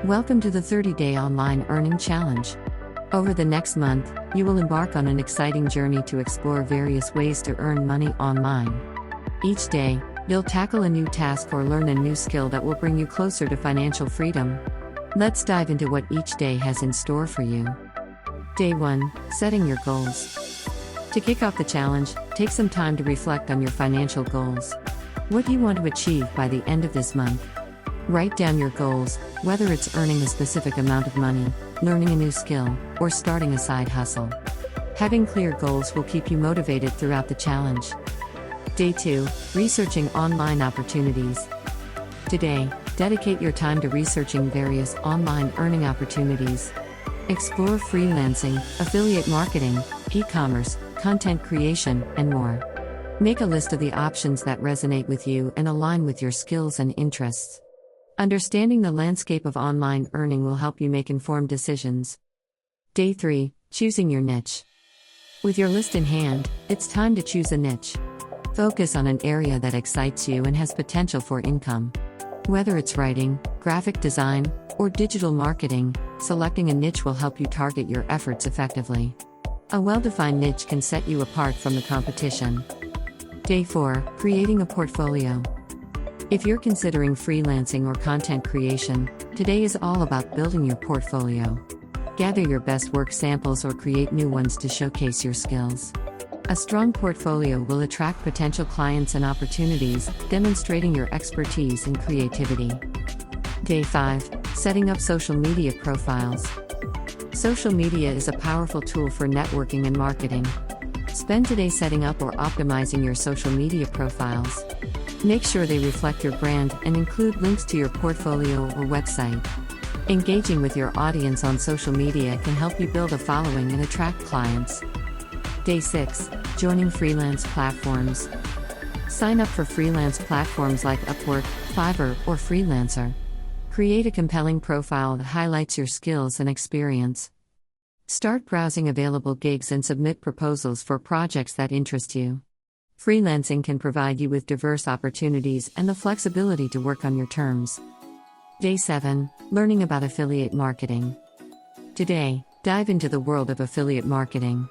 Welcome to the 30-Day Online Earning Challenge. Over the next month, you will embark on an exciting journey to explore various ways to earn money online. Each day, you'll tackle a new task or learn a new skill that will bring you closer to financial freedom. Let's dive into what each day has in store for you. Day 1, Setting your goals. To kick off the challenge, take some time to reflect on your financial goals. What do you want to achieve by the end of this month? Write down your goals, whether it's earning a specific amount of money, learning a new skill, or starting a side hustle. Having clear goals will keep you motivated throughout the challenge. Day 2, Researching online opportunities. Today, dedicate your time to researching various online earning opportunities. Explore freelancing, affiliate marketing, e-commerce, content creation, and more. Make a list of the options that resonate with you and align with your skills and interests. Understanding the landscape of online earning will help you make informed decisions. Day 3, Choosing your niche. With your list in hand, it's time to choose a niche. Focus on an area that excites you and has potential for income. Whether it's writing, graphic design, or digital marketing, selecting a niche will help you target your efforts effectively. A well-defined niche can set you apart from the competition. Day 4, Creating a portfolio. If you're considering freelancing or content creation, today is all about building your portfolio. Gather your best work samples or create new ones to showcase your skills. A strong portfolio will attract potential clients and opportunities, demonstrating your expertise and creativity. Day 5, Setting up social media profiles. Social media is a powerful tool for networking and marketing. Spend today setting up or optimizing your social media profiles. Make sure they reflect your brand and include links to your portfolio or website. Engaging with your audience on social media can help you build a following and attract clients. Day 6, Joining freelance platforms. Sign up for freelance platforms like Upwork, Fiverr, or Freelancer. Create a compelling profile that highlights your skills and experience. Start browsing available gigs and submit proposals for projects that interest you. Freelancing can provide you with diverse opportunities and the flexibility to work on your terms. Day 7, Learning about affiliate marketing. Today, dive into the world of affiliate marketing.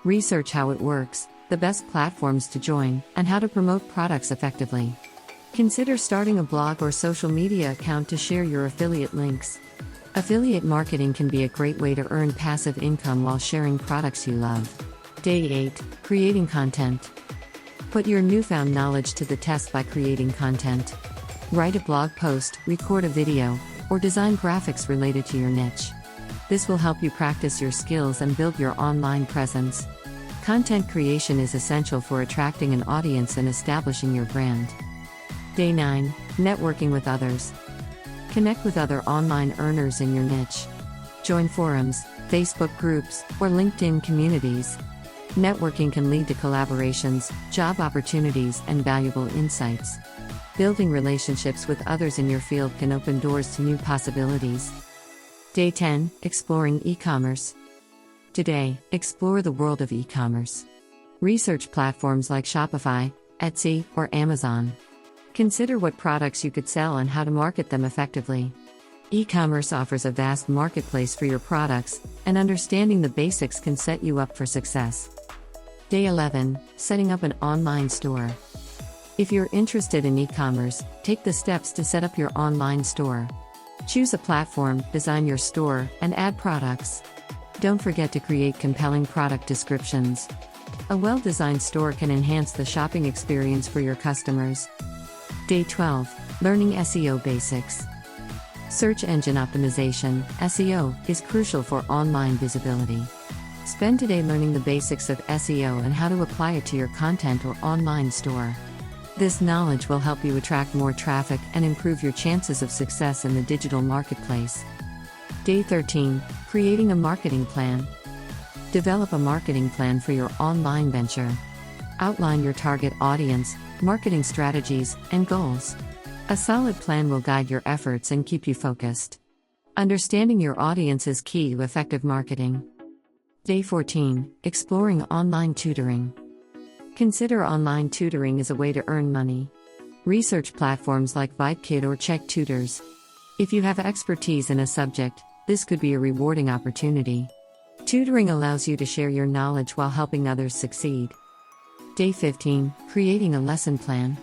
Research how it works, the best platforms to join, and how to promote products effectively. Consider starting a blog or social media account to share your affiliate links. Affiliate marketing can be a great way to earn passive income while sharing products you love. Day 8, Creating content. Put your newfound knowledge to the test by creating content. Write a blog post, record a video, or design graphics related to your niche. This will help you practice your skills and build your online presence. Content creation is essential for attracting an audience and establishing your brand. Day 9, Networking with others. Connect with other online earners in your niche. Join forums, Facebook groups, or LinkedIn communities. Networking can lead to collaborations, job opportunities, and valuable insights. Building relationships with others in your field can open doors to new possibilities. Day 10, Exploring e-commerce. Today, explore the world of e-commerce. Research platforms like Shopify, Etsy, or Amazon. Consider what products you could sell and how to market them effectively. E-commerce offers a vast marketplace for your products, and understanding the basics can set you up for success. Day 11, Setting up an online store. If you're interested in e-commerce, take the steps to set up your online store. Choose a platform, design your store, and add products. Don't forget to create compelling product descriptions. A well-designed store can enhance the shopping experience for your customers. Day 12, Learning SEO basics. Search engine optimization, SEO, is crucial for online visibility. Spend today learning the basics of SEO and how to apply it to your content or online store. This knowledge will help you attract more traffic and improve your chances of success in the digital marketplace. Day 13, Creating a marketing plan. Develop a marketing plan for your online venture. Outline your target audience, marketing strategies, and goals. A solid plan will guide your efforts and keep you focused. Understanding your audience is key to effective marketing. Day 14, Exploring online tutoring. Consider online tutoring as a way to earn money. Research platforms like VibeKid or Check Tutors. If you have expertise in a subject, this could be a rewarding opportunity. Tutoring allows you to share your knowledge while helping others succeed. Day 15, creating a lesson plan.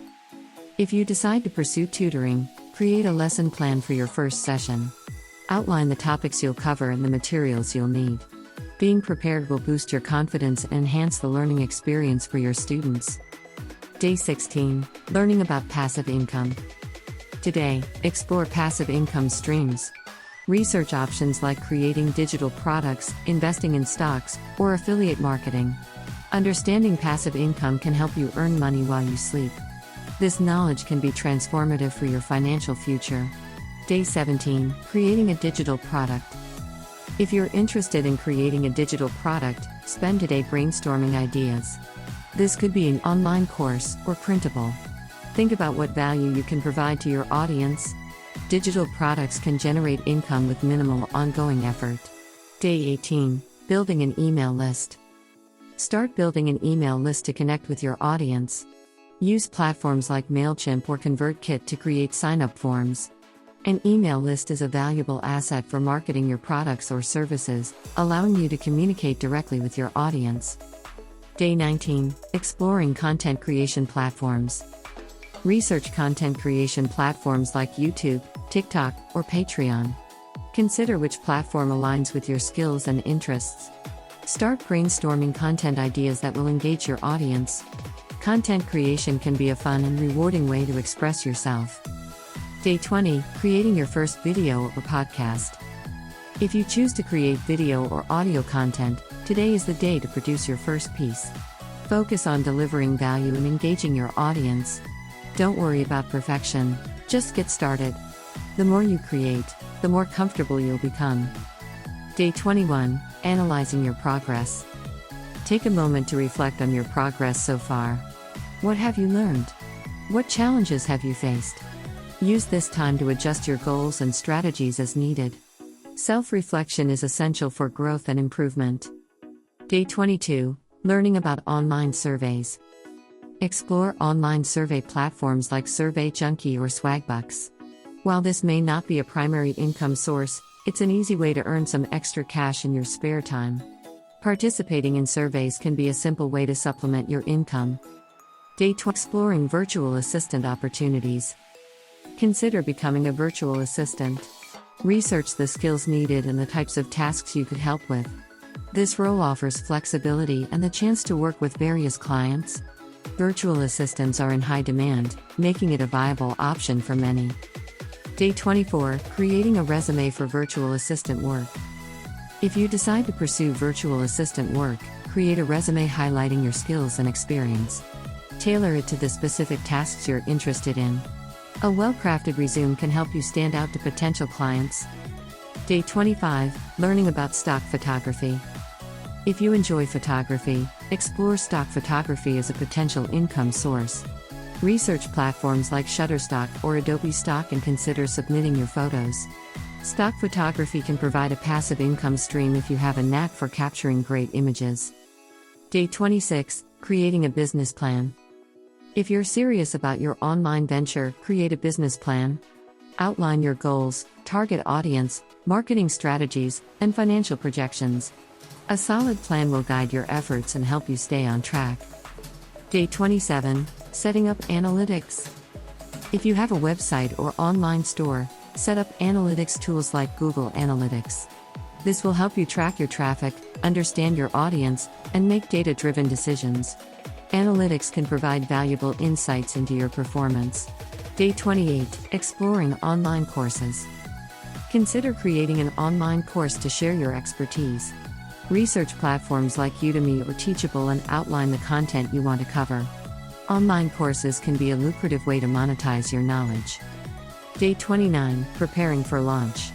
If you decide to pursue tutoring, create a lesson plan for your first session. Outline the topics you'll cover and the materials you'll need. Being prepared will boost your confidence and enhance the learning experience for your students. Day 16, learning about passive income. Today, explore passive income streams. Research options like creating digital products, investing in stocks, or affiliate marketing. Understanding passive income can help you earn money while you sleep. This knowledge can be transformative for your financial future. Day 17, creating a digital product. If you're interested in creating a digital product, spend today brainstorming ideas. This could be an online course or printable. Think about what value you can provide to your audience. Digital products can generate income with minimal ongoing effort. Day 18, building an email list. Start building an email list to connect with your audience. Use platforms like MailChimp or ConvertKit to create sign-up forms. An email list is a valuable asset for marketing your products or services, allowing you to communicate directly with your audience. Day 19, exploring content creation platforms. Research content creation platforms like YouTube, TikTok, or Patreon. Consider which platform aligns with your skills and interests. Start brainstorming content ideas that will engage your audience. Content creation can be a fun and rewarding way to express yourself. Day 20, creating your first video or podcast. If you choose to create video or audio content, today is the day to produce your first piece. Focus on delivering value and engaging your audience. Don't worry about perfection, just get started. The more you create, the more comfortable you'll become. Day 21, analyzing your progress. Take a moment to reflect on your progress so far. What have you learned? What challenges have you faced? Use this time to adjust your goals and strategies as needed. Self-reflection is essential for growth and improvement. Day 22, learning about online surveys. Explore online survey platforms like SurveyJunkie or Swagbucks. While this may not be a primary income source, it's an easy way to earn some extra cash in your spare time. Participating in surveys can be a simple way to supplement your income. Day 2, exploring virtual assistant opportunities. Consider becoming a virtual assistant. Research the skills needed and the types of tasks you could help with. This role offers flexibility and the chance to work with various clients. Virtual assistants are in high demand, making it a viable option for many. Day 24, creating a resume for virtual assistant work. If you decide to pursue virtual assistant work, create a resume highlighting your skills and experience. Tailor it to the specific tasks you're interested in. A well-crafted resume can help you stand out to potential clients. Day 25, learning about stock photography. If you enjoy photography, explore stock photography as a potential income source. Research platforms like Shutterstock or Adobe Stock and consider submitting your photos. Stock photography can provide a passive income stream if you have a knack for capturing great images. Day 26, creating a business plan. If you're serious about your online venture, create a business plan. Outline your goals, target audience, marketing strategies, and financial projections. A solid plan will guide your efforts and help you stay on track. Day 27, setting up analytics. If you have a website or online store, set up analytics tools like Google Analytics. This will help you track your traffic, understand your audience, and make data-driven decisions. Analytics can provide valuable insights into your performance. Day 28, exploring online courses. Consider creating an online course to share your expertise. Research platforms like Udemy or Teachable and outline the content you want to cover. Online courses can be a lucrative way to monetize your knowledge. Day 29, preparing for launch.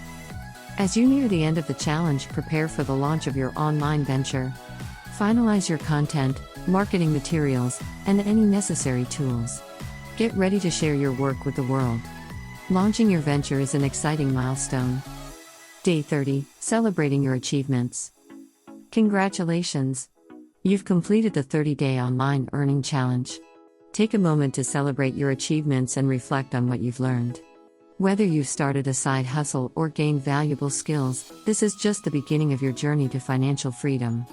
As you near the end of the challenge, prepare for the launch of your online venture. Finalize your content, marketing materials, and any necessary tools. Get ready to share your work with the world. Launching your venture is an exciting milestone. Day 30, celebrating your achievements. Congratulations! You've completed the 30-day online earning challenge. Take a moment to celebrate your achievements and reflect on what you've learned. Whether you've started a side hustle or gained valuable skills, this is just the beginning of your journey to financial freedom.